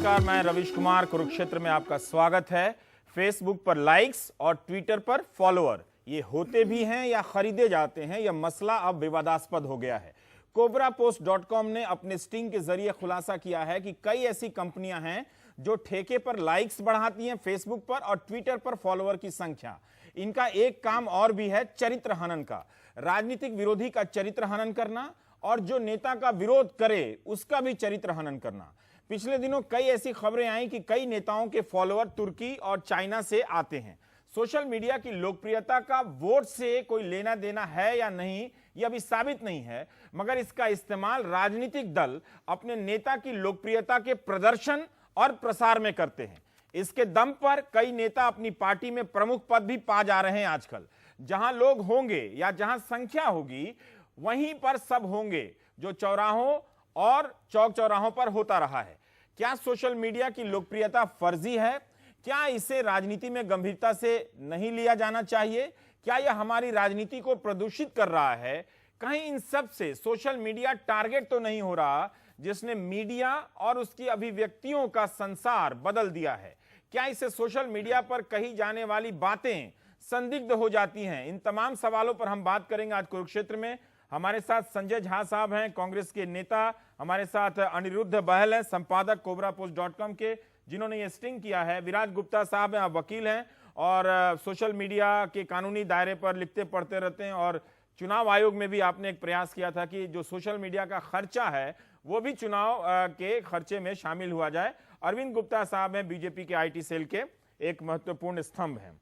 नमस्कार, मैं रविश कुमार। कुरुक्षेत्र में आपका स्वागत है। फेसबुक पर लाइक्स और ट्विटर पर फॉलोअर, ये होते भी हैं या खरीदे जाते हैं, यह मसला अब विवादास्पद हो गया है। कोबरापोस्ट.com ने अपने स्टिंग के जरिए खुलासा किया है कि कई ऐसी कंपनियां हैं जो ठेके पर लाइक्स बढ़ाती हैं फेसबुक पर और ट्विटर पर फॉलोअर की संख्या। इनका एक काम और भी है, चरित्र हनन का। राजनीतिक विरोधी का चरित्र हनन करना और जो नेता का विरोध करे उसका भी चरित्र हनन करना। पिछले दिनों कई ऐसी खबरें आई कि कई नेताओं के फॉलोअर तुर्की और चाइना से आते हैं। सोशल मीडिया की लोकप्रियता का वोट से कोई लेना देना है या नहीं, यह अभी साबित नहीं है, मगर इसका इस्तेमाल राजनीतिक दल अपने नेता की लोकप्रियता के प्रदर्शन और प्रसार में करते हैं। इसके दम पर कई नेता अपनी पार्टी में प्रमुख पद भी पा जा रहे हैं। आजकल जहां लोग होंगे या जहां संख्या होगी वहीं पर सब होंगे, जो चौराहों और चौक चौराहों पर होता रहा है। क्या सोशल मीडिया की लोकप्रियता फर्जी है? क्या इसे राजनीति में गंभीरता से नहीं लिया जाना चाहिए? क्या यह हमारी राजनीति को प्रदूषित कर रहा है? कहीं इन सब से सोशल मीडिया टारगेट तो नहीं हो रहा जिसने मीडिया और उसकी अभिव्यक्तियों का संसार बदल दिया है? क्या इससे सोशल मीडिया पर कही जाने वाली बातें संदिग्ध हो जाती हैं? इन तमाम सवालों पर हम बात करेंगे आज कुरुक्षेत्र में। हमारे साथ संजय झा साहब हैं, कांग्रेस के नेता। हमारे साथ अनिरुद्ध बहल हैं, संपादक कोबरापोस्ट.com के, जिन्होंने ये स्टिंग किया है। विराज गुप्ता साहब हैं, आप वकील हैं और सोशल मीडिया के कानूनी दायरे पर लिखते पढ़ते रहते हैं और चुनाव आयोग में भी आपने एक प्रयास किया था कि जो सोशल मीडिया का खर्चा है वो भी चुनाव के खर्चे में शामिल हुआ जाए। अरविंद गुप्ता साहब हैं, बीजेपी के IT सेल के एक महत्वपूर्ण स्तंभ हैं।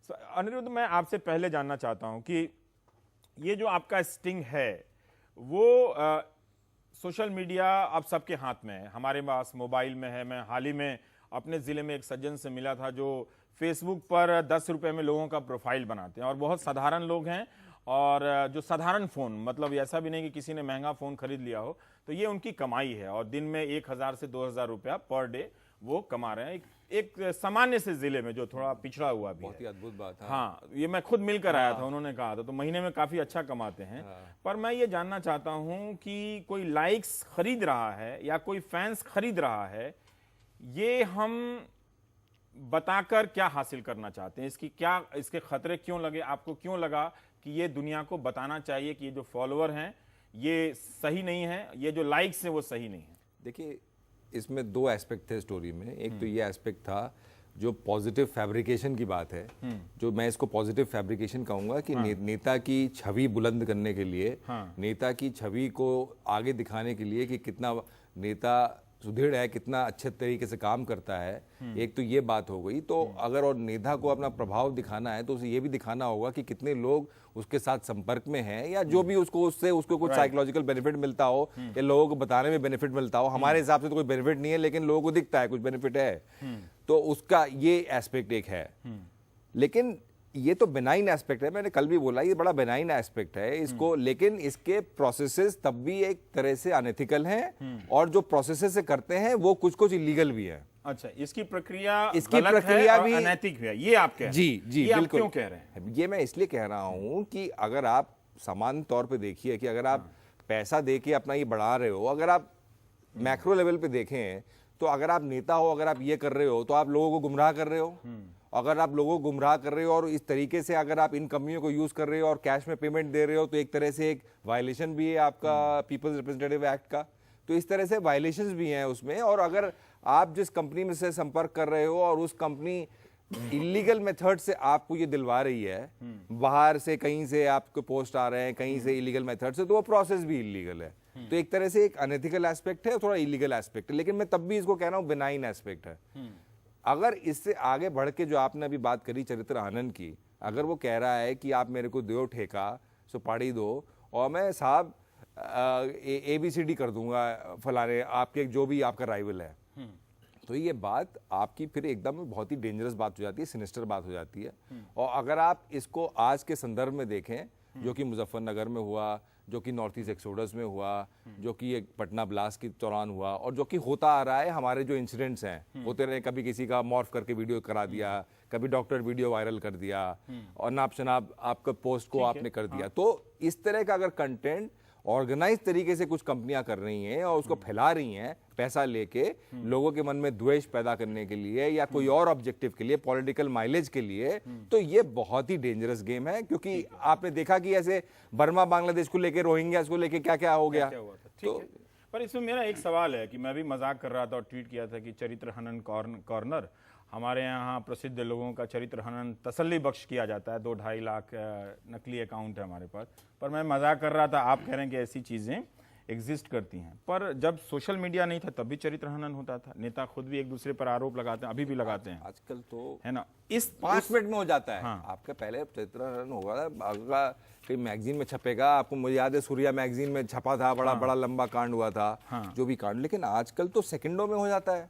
अनिरुद्ध, मैं आपसे पहले जानना चाहता हूं कि ये जो आपका स्टिंग है वो सोशल मीडिया अब सबके हाथ में है, हमारे पास मोबाइल में है। मैं हाल ही में अपने ज़िले में एक सज्जन से मिला था जो फेसबुक पर 10 रुपए में लोगों का प्रोफाइल बनाते हैं और बहुत साधारण लोग हैं और जो साधारण फ़ोन, मतलब ऐसा भी नहीं कि किसी ने महंगा फ़ोन खरीद लिया हो, तो ये उनकी कमाई है और दिन में 1000 से 2000 रुपया पर डे वो कमा रहे हैं एक सामान्य से जिले में जो थोड़ा पिछड़ा हुआ भी बहुत ही अद्भुत बात है। हाँ, ये मैं खुद मिलकर आया था, उन्होंने कहा था, तो महीने में काफी अच्छा कमाते हैं। पर मैं ये जानना चाहता हूं कि कोई लाइक्स खरीद रहा है या कोई फैंस खरीद रहा है, ये हम बताकर क्या हासिल करना चाहते हैं? इसके खतरे क्यों लगे आपको? क्यों लगा कि ये दुनिया को बताना चाहिए कि ये जो फॉलोअर हैं ये सही नहीं है, ये जो लाइक्स है वो सही नहीं है? देखिए, इसमें दो एस्पेक्ट थे स्टोरी में। एक तो ये एस्पेक्ट था जो पॉजिटिव फैब्रिकेशन की बात है, जो मैं इसको पॉजिटिव फैब्रिकेशन कहूंगा कि नेता की छवि बुलंद करने के लिए, नेता की छवि को आगे दिखाने के लिए कि कितना नेता सुदृढ़ है, कितना अच्छे तरीके से काम करता है। एक तो ये बात हो गई। तो अगर और नेता को अपना प्रभाव दिखाना है तो उसे ये भी दिखाना होगा कि कितने लोग उसके साथ संपर्क में हैं या जो भी उसको कुछ साइकोलॉजिकल बेनिफिट मिलता हो या लोगों को बताने में बेनिफिट मिलता हो। हमारे हिसाब से तो कोई बेनिफिट नहीं है, लेकिन लोगों को दिखता है कुछ बेनिफिट है, तो उसका ये एस्पेक्ट एक है। लेकिन ये तो बेनाइन एस्पेक्ट है, मैंने कल भी बोला ये बड़ा बेनाइन एस्पेक्ट है इसको, लेकिन इसके प्रोसेसेस तब भी एक तरह से अनएथिकल हैं और जो प्रोसेसेस से करते हैं वो कुछ इलीगल भी है। अच्छा, इसकी प्रक्रिया भी अनैतिक है, ये आप कह रहे हैं? जी ये बिल्कुल। क्यों कह रहे हैं? ये मैं इसलिए कह रहा हूं कि अगर आप समान तौर पे देखिए कि अगर आप पैसा दे के अपना ये बढ़ा रहे हो, अगर आप मैक्रो लेवल पे देखें तो अगर आप नेता हो, अगर आप ये कर रहे हो तो आप लोगों को गुमराह कर रहे हो। अगर आप लोगों को गुमराह कर रहे हो और इस तरीके से अगर आप इन कंपनियों को यूज कर रहे हो और कैश में पेमेंट दे रहे हो तो एक तरह से एक वायलेशन भी है आपका पीपल्स रिप्रेजेंटेटिव एक्ट का। तो इस तरह से वायलेशंस भी हैं उसमें। और अगर आप जिस कंपनी में से संपर्क कर रहे हो और उस कंपनी इलीगल मेथड से आपको ये दिलवा रही है, बाहर से कहीं से आपको पोस्ट आ रहे हैं, कहीं से इलीगल मेथड से, तो वो प्रोसेस भी इलीगल है। तो एक तरह से एक अनएथिकल एस्पेक्ट है, थोड़ा इलीगल एस्पेक्ट है, लेकिन मैं तब भी इसको कह रहा हूँ बेनाइन एस्पेक्ट है। अगर इससे आगे बढ़ के जो आपने अभी बात करी चरित्र हनन की, अगर वो कह रहा है कि आप मेरे को दो ठेका सुपाड़ी दो और मैं साहब ABCD कर दूंगा फलाने आपके जो भी आपका राइवल है, तो ये बात आपकी फिर एकदम बहुत ही डेंजरस बात हो जाती है, सिनिस्टर बात हो जाती है। और अगर आप इसको आज के संदर्भ में देखें, जो कि मुजफ्फरनगर में हुआ, जो कि नॉर्थ ईस्ट एक्सोडस में हुआ, जो कि एक पटना ब्लास्ट के दौरान हुआ और जो कि होता आ रहा है, हमारे जो इंसिडेंट्स हैं होते रहे, कभी किसी का मॉर्फ करके वीडियो करा दिया, कभी डॉक्टर वीडियो वायरल कर दिया और नाप शनाप आपका पोस्ट को आपने कर दिया। तो इस तरह का अगर कंटेंट ऑर्गेनाइज तरीके से कुछ कंपनियां कर रही हैं और उसको फैला रही हैं पैसा लेके लोगों के मन में द्वेष पैदा करने के लिए या कोई और ऑब्जेक्टिव के लिए, पॉलिटिकल माइलेज के लिए, तो ये बहुत ही डेंजरस गेम है। क्योंकि आपने देखा कि ऐसे बर्मा बांग्लादेश को लेके, रोहिंग्या को लेके क्या क्या हो गया। क्या हुआ था, ठीक है। पर इसमें मेरा एक सवाल है कि मैं भी मजाक कर रहा था और ट्वीट किया था कि चरित्र हनन कॉर्नर, हमारे यहाँ प्रसिद्ध लोगों का चरित्र हनन तसल्ली बख्श किया जाता है। 2-2.5 लाख नकली अकाउंट है हमारे पास। पर मैं मजाक कर रहा था, आप कह रहे हैं कि ऐसी चीजें एग्जिस्ट करती हैं। पर जब सोशल मीडिया नहीं था तब भी चरित्र हनन होता था। नेता खुद भी एक दूसरे पर आरोप लगाते हैं, अभी भी लगाते हैं। आजकल तो है ना, इस 5 मिनट में हो जाता है। हाँ। आपका पहले चरित्र होगा, आपका कहीं मैगजीन में छपेगा, आपको मुझे याद है सूर्या मैगजीन में छपा था, बड़ा बड़ा लंबा कांड हुआ था। हाँ। जो भी कांड, लेकिन आजकल तो सेकंडों में हो जाता है।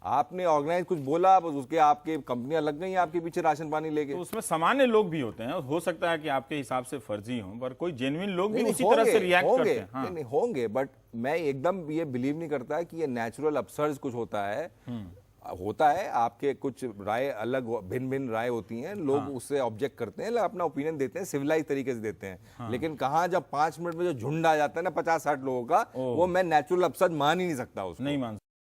आपने ऑर्गेनाइज कुछ बोला, बस उसके आपके कंपनियां लग गई आपके पीछे राशन पानी लेके। तो उसमें सामान्य लोग भी होते हैं, हो सकता है कि आपके हिसाब से फर्जी हों, पर कोई जेन्युइन लोग भी नहीं, उसी तरह से रिएक्ट करते होंगे, हैं। हाँ। नहीं होंगे, बट मैं एकदम ये बिलीव नहीं करता कि ये नेचुरल अपसर्ज कुछ होता है। होता है, आपके कुछ राय अलग, भिन्न भिन्न राय होती हैं, लोग उससे ऑब्जेक्ट करते हैं, अपना ओपिनियन देते हैं, सिविलाइज तरीके से देते हैं। लेकिन कहाँ जब 5 मिनट में जो झुंड आ जाता है ना 50-60 लोगों का, वो मैं नेचुरल अपसर्ज मान ही नहीं सकता उसको। नहीं मान